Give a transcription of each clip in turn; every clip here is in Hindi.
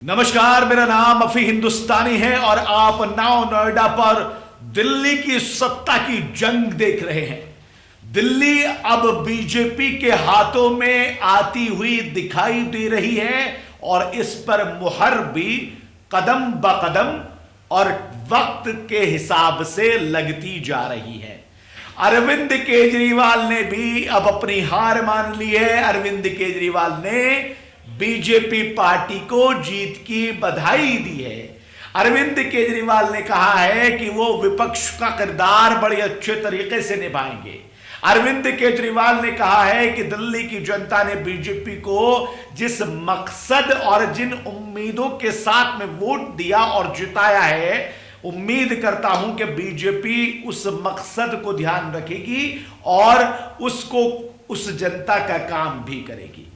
नमस्कार, मेरा नाम अफी हिंदुस्तानी है और आप नाउ नोएडा पर दिल्ली की सत्ता की जंग देख रहे हैं। दिल्ली अब बीजेपी के हाथों में आती हुई दिखाई दे रही है और इस पर मुहर भी कदम ब कदम और वक्त के हिसाब से लगती जा रही है। अरविंद केजरीवाल ने भी अब अपनी हार मान ली है। अरविंद केजरीवाल ने बीजेपी पार्टी को जीत की बधाई दी है। अरविंद केजरीवाल ने कहा है कि वो विपक्ष का किरदार बड़े अच्छे तरीके से निभाएंगे। अरविंद केजरीवाल ने कहा है कि दिल्ली की जनता ने बीजेपी को जिस मकसद और जिन उम्मीदों के साथ में वोट दिया और जिताया है, उम्मीद करता हूं कि बीजेपी उस मकसद को ध्यान रखेगी और उसको उस जनता का काम भी करेगी।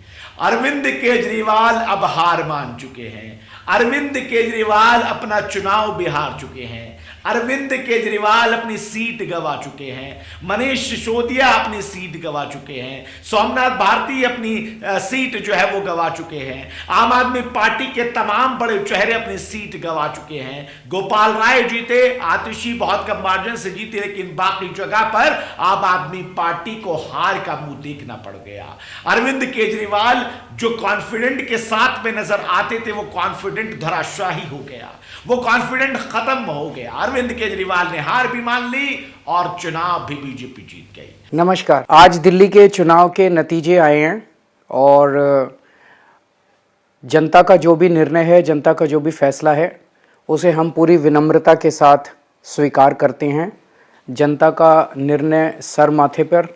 अरविंद केजरीवाल अब हार मान चुके हैं। अरविंद केजरीवाल अपना चुनाव भी हार चुके हैं। अरविंद केजरीवाल अपनी सीट गंवा चुके हैं। मनीष सिसोदिया अपनी सीट गंवा चुके हैं। सोमनाथ भारती अपनी सीट जो है वो गंवा चुके हैं। आम आदमी पार्टी के तमाम बड़े चेहरे अपनी सीट गंवा चुके हैं। गोपाल राय जीते, आतिशी बहुत कम मार्जिन से जीते, लेकिन बाकी जगह पर आम आदमी पार्टी को हार का मुंह देखना पड़ गया। अरविंद केजरीवाल जो कॉन्फिडेंट के साथ में नजर आते थे, वो कॉन्फिडेंट धराशाही हो गया, वो कॉन्फिडेंट खत्म हो गया। अरविंद केजरीवाल ने हार भी मान ली और चुनाव भी बीजेपी जीत गई। नमस्कार। आज दिल्ली के चुनाव के नतीजे आए हैं और जनता का जो भी निर्णय है, जनता का जो भी फैसला है, उसे हम पूरी विनम्रता के साथ स्वीकार करते हैं। जनता का निर्णय सर माथे पर।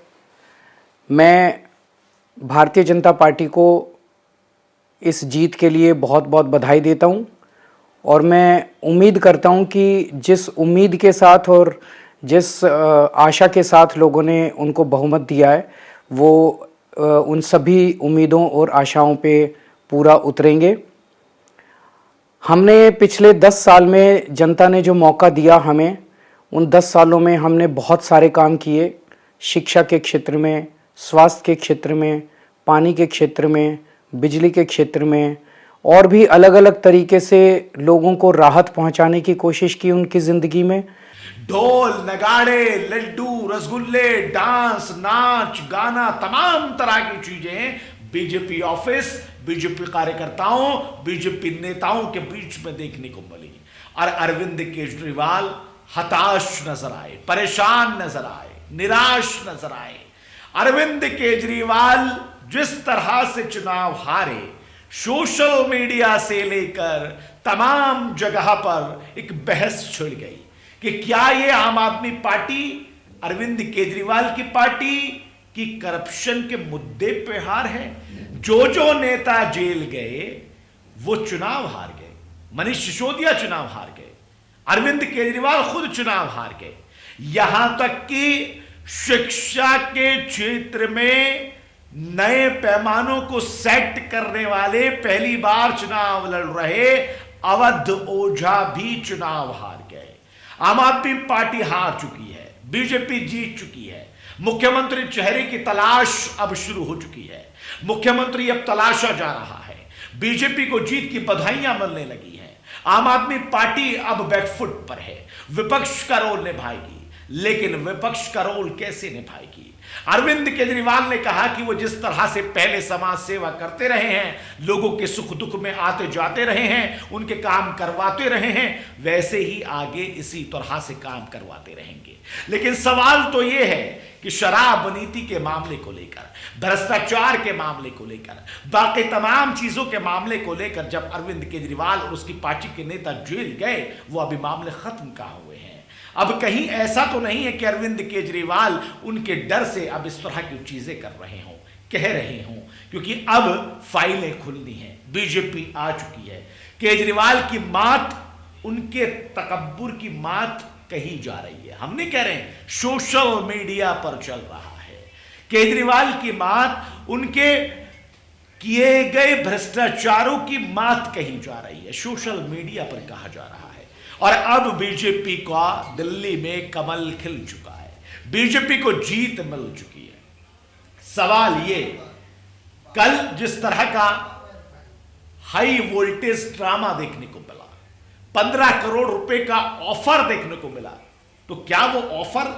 मैं भारतीय जनता पार्टी को इस जीत के लिए बहुत बहुत बधाई देता हूं और मैं उम्मीद करता हूं कि जिस उम्मीद के साथ और जिस आशा के साथ लोगों ने उनको बहुमत दिया है, वो उन सभी उम्मीदों और आशाओं पे पूरा उतरेंगे। हमने पिछले 10 साल में जनता ने जो मौका दिया हमें, उन 10 सालों में हमने बहुत सारे काम किए। शिक्षा के क्षेत्र में, स्वास्थ्य के क्षेत्र में, पानी के क्षेत्र में, बिजली के क्षेत्र में और भी अलग अलग तरीके से लोगों को राहत पहुंचाने की कोशिश की उनकी जिंदगी में। ढोल, नगाड़े, लड्डू, रसगुल्ले, डांस, नाच, गाना, तमाम तरह की चीजें बीजेपी ऑफिस, बीजेपी कार्यकर्ताओं, बीजेपी नेताओं के बीच में देखने को मिली। और अरविंद केजरीवाल हताश नजर आए, परेशान नजर आए, निराश नजर आए। अरविंद केजरीवाल जिस तरह से चुनाव हारे, सोशल मीडिया से लेकर तमाम जगह पर एक बहस छिड़ गई कि क्या ये आम आदमी पार्टी अरविंद केजरीवाल की पार्टी की करप्शन के मुद्दे पे हार है। जो नेता जेल गए वो चुनाव हार गए। मनीष सिसोदिया चुनाव हार गए, अरविंद केजरीवाल खुद चुनाव हार गए। यहां तक कि शिक्षा के क्षेत्र में नए पैमानों को सेट करने वाले पहली बार चुनाव लड़ रहे अवध ओझा भी चुनाव हार गए। आम आदमी पार्टी हार चुकी है, बीजेपी जीत चुकी है। मुख्यमंत्री चेहरे की तलाश अब शुरू हो चुकी है। मुख्यमंत्री अब तलाशा जा रहा है। बीजेपी को जीत की बधाइयां मिलने लगी हैं। आम आदमी पार्टी अब बैकफुट पर है। विपक्ष का रोल निभाएगी, लेकिन विपक्ष का रोल कैसे निभाएगी? अरविंद केजरीवाल ने कहा कि वो जिस तरह से पहले समाज सेवा करते रहे हैं, लोगों के सुख दुख में आते जाते रहे हैं, उनके काम करवाते रहे हैं, वैसे ही आगे इसी तरह से काम करवाते रहेंगे। लेकिन सवाल तो ये है कि शराब नीति के मामले को लेकर, भ्रष्टाचार के मामले को लेकर, बाकी तमाम चीजों के मामले को लेकर जब अरविंद केजरीवाल और उसकी पार्टी के नेता जेल गए, वो अभी मामले खत्म कहाँ हुए हैं? अब कहीं ऐसा तो नहीं है कि अरविंद केजरीवाल उनके डर से अब इस तरह की चीजें कर रहे हों, कह रहे हों, क्योंकि अब फाइलें खुलनी हैं। बीजेपी आ चुकी है। केजरीवाल की मात, उनके तकब्बुर की मात कही जा रही है। हम नहीं कह रहे हैं, सोशल मीडिया पर चल रहा है। केजरीवाल की मात, उनके किए गए भ्रष्टाचारों की मात कही जा रही है, सोशल मीडिया पर कहा जा रहा है। और अब बीजेपी का दिल्ली में कमल खिल चुका है, बीजेपी को जीत मिल चुकी है। सवाल ये, कल जिस तरह का हाई वोल्टेज ड्रामा देखने को मिला, 15 करोड़ रुपए का ऑफर देखने को मिला। तो क्या वो ऑफर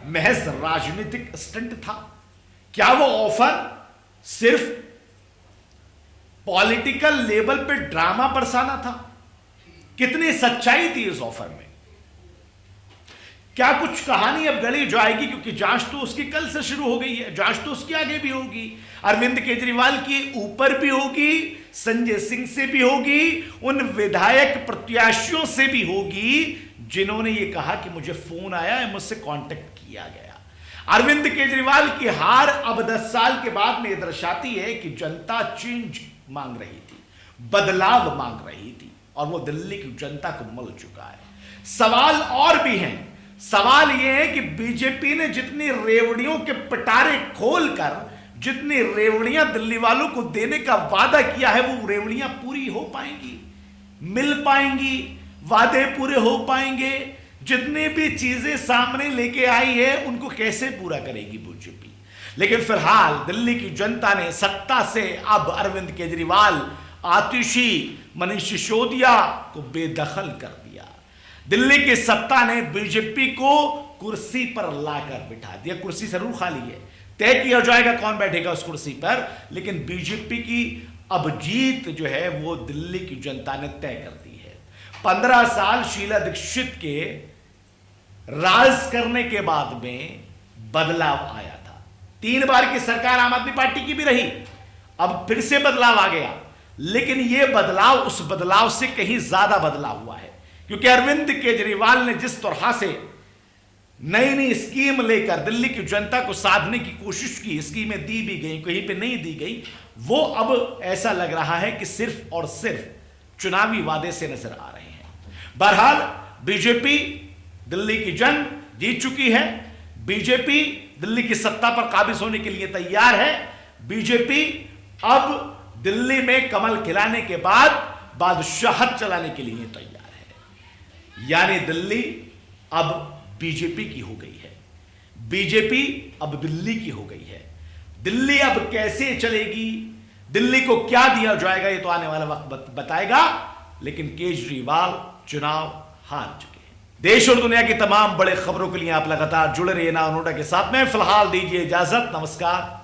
महज राजनीतिक स्टंट था? क्या वो ऑफर सिर्फ पॉलिटिकल लेवल पे ड्रामा बरसाना था? कितनी सच्चाई थी इस ऑफर में? क्या कुछ कहानी अब गली जाएगी? क्योंकि जांच तो उसकी कल से शुरू हो गई है, जांच तो उसके आगे भी होगी, अरविंद केजरीवाल की ऊपर भी होगी, संजय सिंह से भी होगी, उन विधायक प्रत्याशियों से भी होगी जिन्होंने ये कहा कि मुझे फोन आया है, मुझसे कांटेक्ट किया गया। अरविंद केजरीवाल की हार अब 10 साल के बाद में यह दर्शाती है कि जनता चेंज मांग रही थी, बदलाव मांग रही थी, और वो दिल्ली की जनता को मिल चुका है। सवाल और भी हैं। सवाल यह है कि बीजेपी ने जितनी रेवड़ियों के पिटारे खोलकर जितनी रेवड़ियां दिल्ली वालों को देने का वादा किया है, वो रेवड़ियां पूरी हो पाएंगी, मिल पाएंगी, वादे पूरे हो पाएंगे? जितनी भी चीजें सामने लेके आई है उनको कैसे पूरा करेगी बीजेपी? लेकिन फिलहाल दिल्ली की जनता ने सत्ता से अब अरविंद केजरीवाल, आतिशी, मनीष सिसोदिया को बेदखल कर दिया। दिल्ली की सत्ता ने बीजेपी को कुर्सी पर लाकर बिठा दिया। कुर्सी जरूर खाली है, तय किया जाएगा कौन बैठेगा उस कुर्सी पर, लेकिन बीजेपी की अब जीत जो है वो दिल्ली की जनता ने तय कर दी है। 15 साल शीला दीक्षित के राज करने के बाद में बदलाव आया था। 3 बार की सरकार आम आदमी पार्टी की भी रही, अब फिर से बदलाव आ गया, लेकिन यह बदलाव उस बदलाव से कहीं ज्यादा बदलाव हुआ है, क्योंकि अरविंद केजरीवाल ने जिस तरह से नई नई स्कीम लेकर दिल्ली की जनता को साधने की कोशिश की, स्कीमें दी भी गई, कहीं पे नहीं दी गई, वो अब ऐसा लग रहा है कि सिर्फ और सिर्फ चुनावी वादे से नजर आ रहे हैं। बहरहाल बीजेपी दिल्ली की जंग जीत चुकी है। बीजेपी दिल्ली की सत्ता पर काबिज होने के लिए तैयार है। बीजेपी अब दिल्ली में कमल खिलाने के बाद बादशाहत चलाने के लिए तैयार है। यानी दिल्ली अब बीजेपी की हो गई है, बीजेपी अब दिल्ली की हो गई है। दिल्ली अब कैसे चलेगी, दिल्ली को क्या दिया जाएगा, ये तो आने वाला वक्त बताएगा, लेकिन केजरीवाल चुनाव हार चुके हैं। देश और दुनिया की तमाम बड़े खबरों के लिए आप लगातार जुड़े रहिए नाउ नोडा के साथ में। फिलहाल दीजिए इजाजत, नमस्कार।